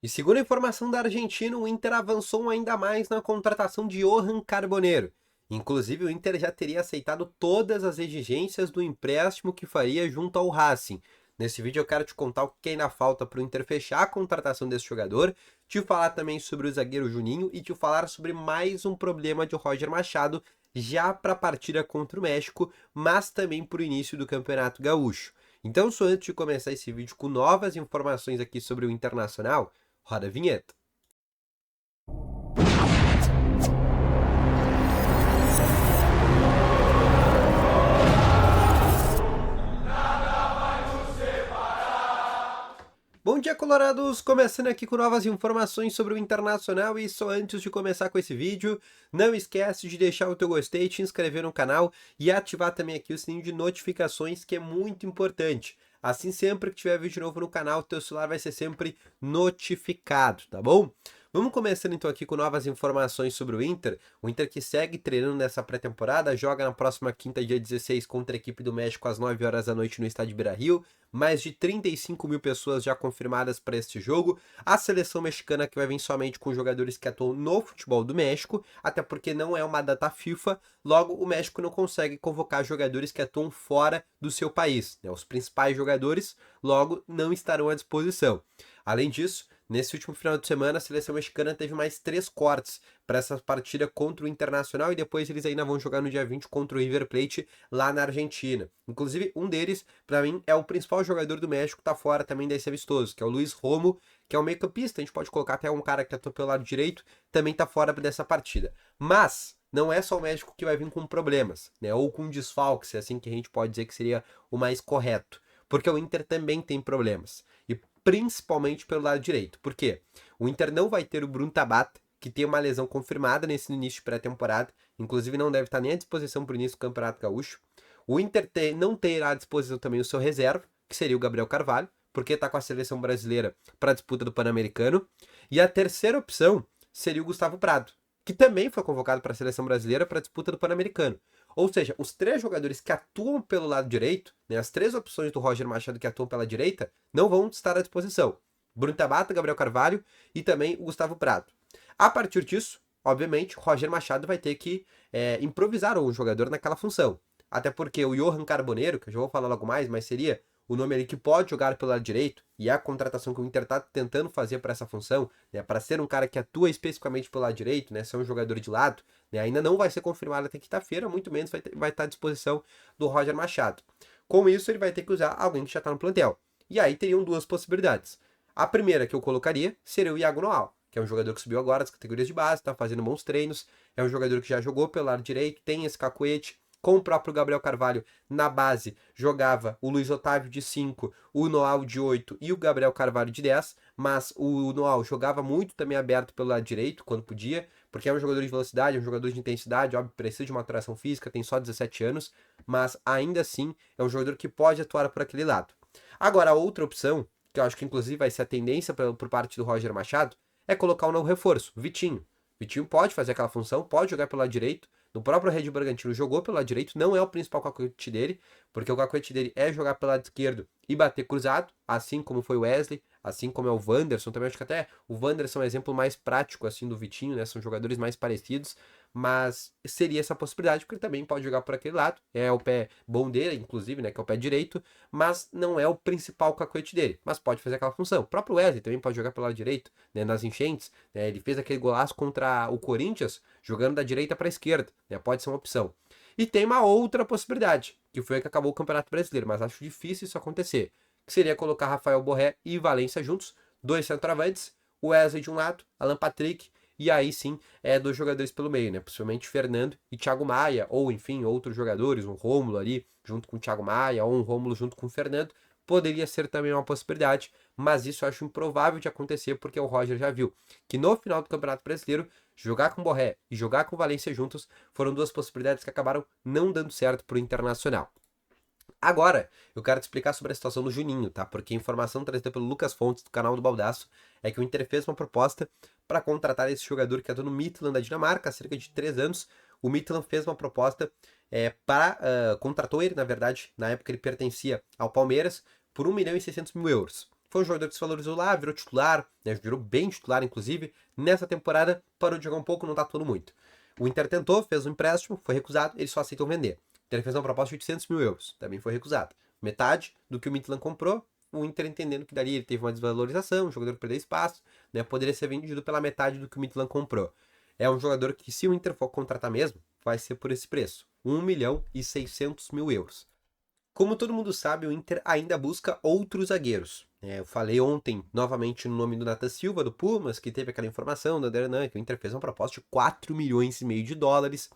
E segundo a informação da Argentina, o Inter avançou ainda mais na contratação de Johan Carboneiro. Inclusive, o Inter já teria aceitado todas as exigências do empréstimo que faria junto ao Racing. Nesse vídeo eu quero te contar o que ainda falta para o Inter fechar a contratação desse jogador, te falar também sobre o zagueiro Juninho e te falar sobre mais um problema de Roger Machado já para a partida contra o México, mas também para o início do Campeonato Gaúcho. Então, só antes de começar esse vídeo com novas informações aqui sobre o Internacional, roda a vinheta. Bom dia, colorados! Começando aqui com novas informações sobre o Internacional e só antes de começar com esse vídeo, não esquece de deixar o teu gostei, te inscrever no canal e ativar também aqui o sininho de notificações, que é muito importante. Assim, sempre que tiver vídeo novo no canal, teu celular vai ser sempre notificado, tá bom? Vamos começando então aqui com novas informações sobre o Inter. O Inter que segue treinando nessa pré-temporada, joga na próxima quinta, dia 16, contra a equipe do México às 9 horas da noite no estádio Beira-Rio. Mais de 35 mil pessoas já confirmadas para este jogo. A seleção mexicana que vai vir somente com jogadores que atuam no futebol do México, até porque não é uma data FIFA, logo o México não consegue convocar jogadores que atuam fora do seu país, né? Os principais jogadores, logo, não estarão à disposição. Além disso, nesse último final de semana, a seleção mexicana teve mais 3 cortes para essa partida contra o Internacional e depois eles ainda vão jogar no dia 20 contra o River Plate lá na Argentina. Inclusive, um deles, para mim, é o principal jogador do México, tá fora também desse amistoso, que é o Luiz Romo, que é um meio-campista, a gente pode colocar até um cara que atua pelo lado direito, também tá fora dessa partida. Mas não é só o México que vai vir com problemas, né? Ou com desfalques, é assim que a gente pode dizer que seria o mais correto. Porque o Inter também tem problemas. E principalmente pelo lado direito. Por quê? O Inter não vai ter o Bruno Tabata, que tem uma lesão confirmada nesse início de pré-temporada. Inclusive não deve estar nem à disposição para o início do Campeonato Gaúcho. O Inter não terá à disposição também o seu reserva, que seria o Gabriel Carvalho, porque está com a seleção brasileira para a disputa do Pan-Americano. E a terceira opção seria o Gustavo Prado, que também foi convocado para a seleção brasileira para a disputa do Pan-Americano. Ou seja, os 3 jogadores que atuam pelo lado direito, né, as 3 opções do Roger Machado que atuam pela direita, não vão estar à disposição. Bruno Tabata, Gabriel Carvalho e também o Gustavo Prado. A partir disso, obviamente, o Roger Machado vai ter que improvisar um jogador naquela função. Até porque o Johan Carboneiro, que eu já vou falar logo mais, mas seria o nome ali que pode jogar pelo lado direito, e é a contratação que o Inter está tentando fazer para essa função, né, para ser um cara que atua especificamente pelo lado direito, né, ser um jogador de lado, né, ainda não vai ser confirmado até quinta-feira, muito menos vai estar à disposição do Roger Machado. Com isso, ele vai ter que usar alguém que já está no plantel. E aí teriam 2 possibilidades. A primeira que eu colocaria seria o Iago Noal, que é um jogador que subiu agora das categorias de base, está fazendo bons treinos, é um jogador que já jogou pelo lado direito, tem esse cacuete, com o próprio Gabriel Carvalho na base, jogava o Luiz Otávio de 5, o Noal de 8 e o Gabriel Carvalho de 10, mas o Noal jogava muito também aberto pelo lado direito, quando podia, porque é um jogador de velocidade, é um jogador de intensidade, óbvio, precisa de maturação física, tem só 17 anos, mas ainda assim é um jogador que pode atuar por aquele lado. Agora, a outra opção, que eu acho que inclusive vai ser a tendência por parte do Roger Machado, é colocar um novo reforço, o Vitinho. Vitinho pode fazer aquela função, pode jogar pelo lado direito, no próprio Red Bragantino jogou pelo lado direito, não é o principal cacuete dele, porque o cacuete dele é jogar pelo lado esquerdo e bater cruzado, assim como foi o Wesley, assim como é o Wanderson, também acho que até o Wanderson é um exemplo mais prático assim do Vitinho, né? São jogadores mais parecidos, mas seria essa possibilidade, porque ele também pode jogar por aquele lado, é o pé bom dele, inclusive, né, que é o pé direito, mas não é o principal cacuete dele, mas pode fazer aquela função. O próprio Wesley também pode jogar pelo lado direito, né, nas enchentes, né, ele fez aquele golaço contra o Corinthians, jogando da direita para a esquerda, né, pode ser uma opção. E tem uma outra possibilidade, que foi a que acabou o Campeonato Brasileiro, mas acho difícil isso acontecer, que seria colocar Rafael Borré e Valência juntos, 2 centroavantes, o Wesley de um lado, Alan Patrick, e aí sim, 2 jogadores pelo meio, né? Possivelmente Fernando e Thiago Maia, ou enfim, outros jogadores, um Rômulo ali junto com o Thiago Maia, ou um Rômulo junto com o Fernando, poderia ser também uma possibilidade, mas isso eu acho improvável de acontecer, porque o Roger já viu que no final do Campeonato Brasileiro, jogar com o Borré e jogar com o Valência juntos foram 2 possibilidades que acabaram não dando certo pro Internacional. Agora, eu quero te explicar sobre a situação do Juninho, tá? Porque a informação trazida pelo Lucas Fontes, do canal do Baldaço, é que o Inter fez uma proposta para contratar esse jogador que atua no Midtjylland da Dinamarca há cerca de 3 anos. O Midtjylland fez uma proposta contratou ele, na verdade, na época ele pertencia ao Palmeiras, por 1 milhão e 600 mil euros. Foi um jogador que se valorizou lá, virou titular, né, virou bem titular, inclusive. Nessa temporada, parou de jogar um pouco, não tá atuando muito. O Inter tentou, fez um empréstimo, foi recusado, eles só aceitam vender. O Inter fez uma proposta de 800 mil euros, também foi recusado. Metade do que o Midtjylland comprou, o Inter entendendo que dali ele teve uma desvalorização, um jogador que perdeu espaço, né, poderia ser vendido pela metade do que o Midtjylland comprou. É um jogador que, se o Inter for contratar mesmo, vai ser por esse preço, 1 milhão e 600 mil euros. Como todo mundo sabe, o Inter ainda busca outros zagueiros. Eu falei ontem, novamente, no nome do Nathan Silva, do Pumas, que teve aquela informação do Adernan, que o Inter fez uma proposta de 4 milhões e meio de dólares.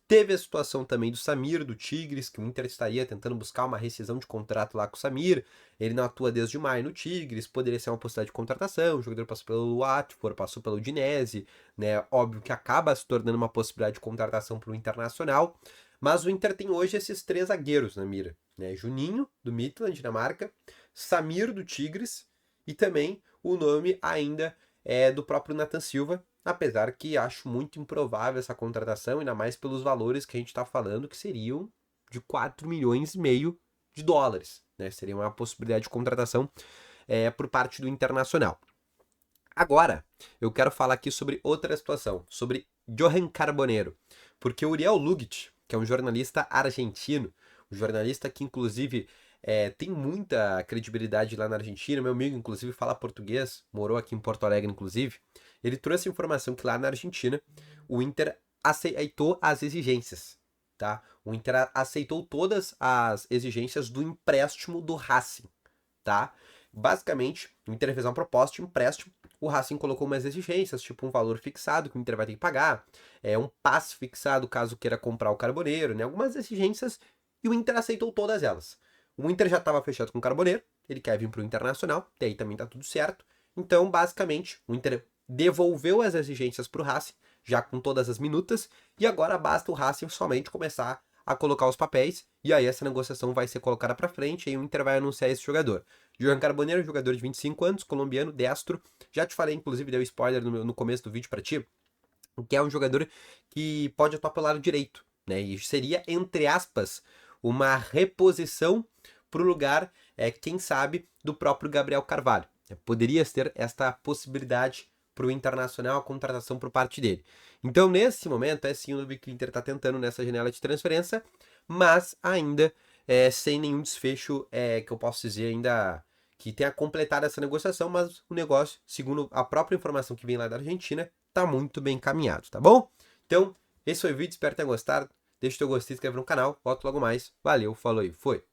Teve a situação também do Samir, do Tigres, que o Inter estaria tentando buscar uma rescisão de contrato lá com o Samir. Ele não atua desde maio no Tigres, poderia ser uma possibilidade de contratação. O jogador passou pelo Watford, passou pelo Udinese, né? Óbvio que acaba se tornando uma possibilidade de contratação para o Internacional. Mas o Inter tem hoje esses 3 zagueiros na mira, né? Juninho, do Midtjylland, Dinamarca, Samir, do Tigres, e também o nome ainda é do próprio Nathan Silva, apesar que acho muito improvável essa contratação, ainda mais pelos valores que a gente está falando, que seriam de 4 milhões e meio de dólares, né? Seria uma possibilidade de contratação por parte do Internacional. Agora, eu quero falar aqui sobre outra situação, sobre Johan Carboneiro, porque o Uriel Lugic, que é um jornalista argentino, um jornalista que inclusive tem muita credibilidade lá na Argentina, meu amigo inclusive fala português, morou aqui em Porto Alegre inclusive, ele trouxe a informação que lá na Argentina o Inter aceitou as exigências, tá? O Inter aceitou todas as exigências do empréstimo do Racing, tá? Basicamente, o Inter fez uma proposta de empréstimo, o Racing colocou umas exigências, tipo um valor fixado que o Inter vai ter que pagar, um passe fixado caso queira comprar o Carboneiro, né? Algumas exigências, e o Inter aceitou todas elas. O Inter já estava fechado com o Carboneiro, ele quer vir para o Internacional, e aí também tá tudo certo. Então, basicamente, o Inter devolveu as exigências para o Racing, já com todas as minutas, e agora basta o Racing somente começar a colocar os papéis, e aí essa negociação vai ser colocada para frente, e aí o Inter vai anunciar esse jogador. Johan Carboneiro, jogador de 25 anos, colombiano, destro. Já te falei, inclusive, deu spoiler no começo do vídeo para ti, que é um jogador que pode atuar pelo lado direito, né? E seria, entre aspas, uma reposição para o lugar, quem sabe, do próprio Gabriel Carvalho. Poderia ter esta possibilidade para o Internacional, a contratação por parte dele. Então, nesse momento, é sim o que o Inter está tentando nessa janela de transferência, mas ainda sem nenhum desfecho que eu posso dizer ainda que tenha completado essa negociação, mas o negócio, segundo a própria informação que vem lá da Argentina, tá muito bem encaminhado, tá bom? Então, esse foi o vídeo, espero que tenha gostado. Deixa o teu gostei, se inscreve no canal, volto logo mais. Valeu, falou e foi!